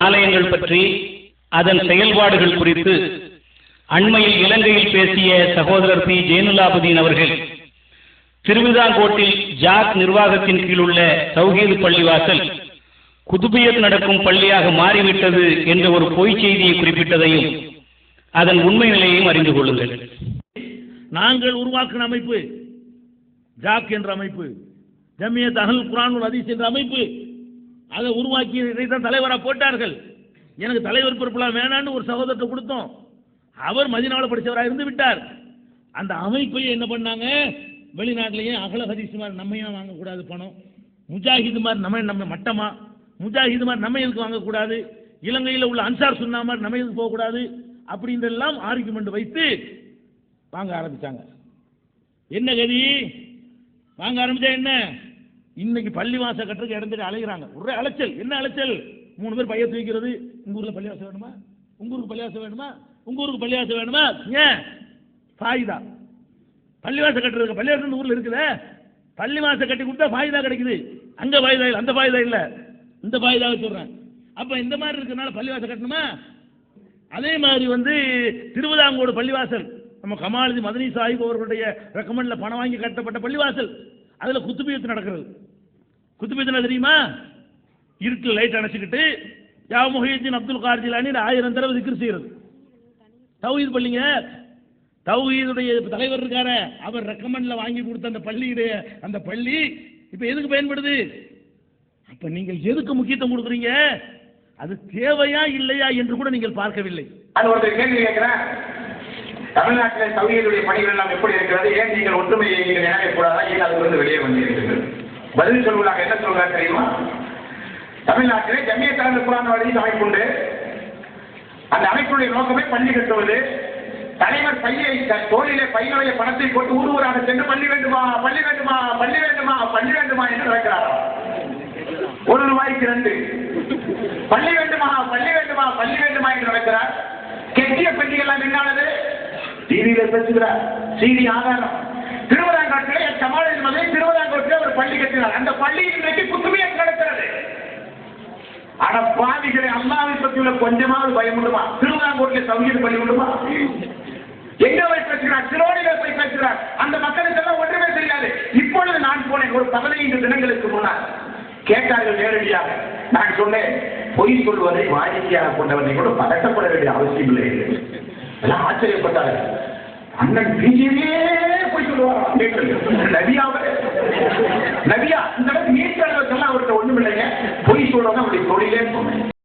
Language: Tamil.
ஆலயங்கள் பற்றி அதன் செயல்பாடுகள் குறித்து அண்மையில் இலங்கையில் பேசிய சகோதரர் பி ஜெயினுலாபுதீன் அவர்கள் திருவிதாங்கோட்டில் ஜாக் நிர்வாகத்தின் கீழ் உள்ள தௌஹீது பள்ளிவாசல் குதுபியத் நடக்கும் பள்ளியாக மாறிவிட்டது என்ற ஒரு பொய் செய்தியை குறிப்பிட்டதையும் அதன் உண்மை நிலையையும் அறிந்து கொள்ளுங்கள். நாங்கள் உருவாக்கின அமைப்பு ஜாக் என்ற அமைப்பு, ஜமியத் அஹ்லுல் குர்ஆன் வல் ஹதீஸ் என்ற அமைப்பு, அதை உருவாக்கி இதைத்தான் தலைவராக போட்டார்கள். எனக்கு தலைவர் பொறுப்பெல்லாம் வேணான்னு ஒரு சகோதரத்தை கொடுத்தோம். அவர் மதீனாவில் படித்தவராக இருந்து விட்டார். அந்த அமைப்பையே என்ன பண்ணாங்க, வெளிநாட்டிலேயே அகல ஹதீஸ் மாதிரி நம்ம ஏன் வாங்கக்கூடாது பணம், முஜாஹிது மாதிரி நம்ம மட்டமா, முஜாஹிது மாதிரி நம்ம எதுக்கு வாங்கக்கூடாது, இலங்கையில் உள்ள அன்சார் சுன்னா மாதிரி நம்ம எதுக்கு போகக்கூடாது அப்படின்றெல்லாம் ஆர்குமெண்ட் வைத்து வாங்க ஆரம்பித்தாங்க. என்ன கதி வாங்க ஆரம்பிச்சா என்ன, இன்னைக்கு பள்ளிவாச கட்டுறதுக்கு இடத்துல அலைகிறாங்க. ஒரே அலைச்சல். என்ன அலைச்சல், 3 பேர் பைய தூக்கிறது. உங்க ஊர்ல பள்ளிவாசம் வேணுமா, உங்க ஊருக்கு பள்ளிவாசம் வேணுமா, உங்க ஊருக்கு பள்ளிவாசம் வேணுமா, ஏன் ஃபாயிதா பள்ளிவாசம் கட்டுறதுக்கு, பள்ளிவாசம் ஊர்ல இருக்குல்ல, பள்ளிவாசம் கட்டி கொடுத்தா ஃபாயிதா கிடைக்குது. அங்க ஃபாயிதா இல்லை, அந்த ஃபாயிதா இல்லை, இந்த ஃபாயிதாவை சொல்றேன். அப்ப இந்த மாதிரி இருக்கிறதுனால பள்ளிவாசல் கட்டணுமா? அதே மாதிரி திருவிதாங்கோடு பள்ளிவாசல் நம்ம கமாலுதி மதனி சாஹிப் அவர்களுடைய ரெக்கமெண்ட்ல பணம் வாங்கி கட்டப்பட்ட பள்ளிவாசல், அதுல குத்துபியத்து நடக்கிறது. குத்துபியத்து தெரியுமா, இருட்டில் லைட் அணைச்சிக்கிட்டு யா முஹியுத்தீன் அப்துல் கார் ஜிலானி 1000 தடவை திக்ர் செய்யறது. தௌஹீத் பள்ளிங்க, தௌஹீதுடைய தலைவர் இருக்காரு, அவர் ரெக்கமெண்ட்ல வாங்கி கொடுத்த அந்த பள்ளியுடைய அந்த பள்ளி இப்ப எதுக்கு பயன்படுது? அப்ப நீங்கள் எதுக்கு முக்கியத்துவம் கொடுக்குறீங்க? அது தேவையா இல்லையா என்று கூட நீங்கள் பார்க்கவில்லை. அது ஒரு கேள்வி கேட்கிறேன், தமிழ்நாட்டில் தௌஹீதுடைய பணிகள் எல்லாம் எப்படி இருக்கிறது, ஏன் நீங்கள் ஒற்றுமையை நீங்கள் நினைக்கக்கூடாதா, ஏன் அதிலிருந்து வெளியே வந்திருக்கிறீர்கள்? பதில் சொல்வதாக என்ன சொல்றாங்க தெரியுமா? தமிழ்நாட்டிலே ஜமியத் அஹ்லுல் குர்ஆன் வல் ஹதீஸ் அமைப்பு உண்டு. அந்த அமைப்புடைய நோக்கமே பள்ளி கட்டுவது. தலைவர் தோளிலே பையிலே பணத்தை போட்டு ஊராக சென்று பள்ளி வேண்டுமா, பள்ளி வேண்டுமா, பள்ளி வேண்டுமா, பள்ளி வேண்டுமா என்று நடக்கிறார். 1 ரூபாய்க்கு 2 பள்ளி வேண்டுமா, பள்ளி வேண்டுமா, பள்ளி வேண்டுமா என்று நடக்கிறார். கெட்டிய பள்ளிகள் என்னானது, டிவியில பேசுகிறார், செய்தி ஆதாரம். திருவிதாங்கோட்டிலே கமாலுதீன் மதனி திருவிதாங்கோட்டிலே ஒரு பள்ளி கட்டினார். அந்த பள்ளியில் இன்றைக்கு குத்துபியத் நடக்கிறது. ஆனா பாவிகளை அல்லாஹ்வை பற்றியுள்ள கொஞ்சமாவது பயம் உண்டுமா? திருவிதாங்கோட்டிலே தௌஹீத் பள்ளி உண்டுமா? எங்க போய் பேசுகிறார், சிரோடியில போய் பேசுகிறார். அந்த மக்களுக்கு எல்லாம் ஒன்றுமே தெரியாது. இப்பொழுது நான் போனேன் ஒரு 15 தினங்களுக்கு முன்னால், கேட்டார்கள் நேரடியாக. நான் சொன்னேன், பொய் சொல்வதை வாடிக்கையாக கொண்டவனை கூட பதட்டப்பட வேண்டிய அவசியம் இல்லை. எல்லாம் ஆச்சரியப்பட்டார்கள். அண்ணன் பிஜேபியே பொய் சொல்லுவாரா? நபியாவே நபியா இந்த நீட்டெல்லாம் அவர்கிட்ட ஒண்ணும் இல்லைங்க, பொய் சொல்றதா அவருடைய தொழிலே சொன்னேன்.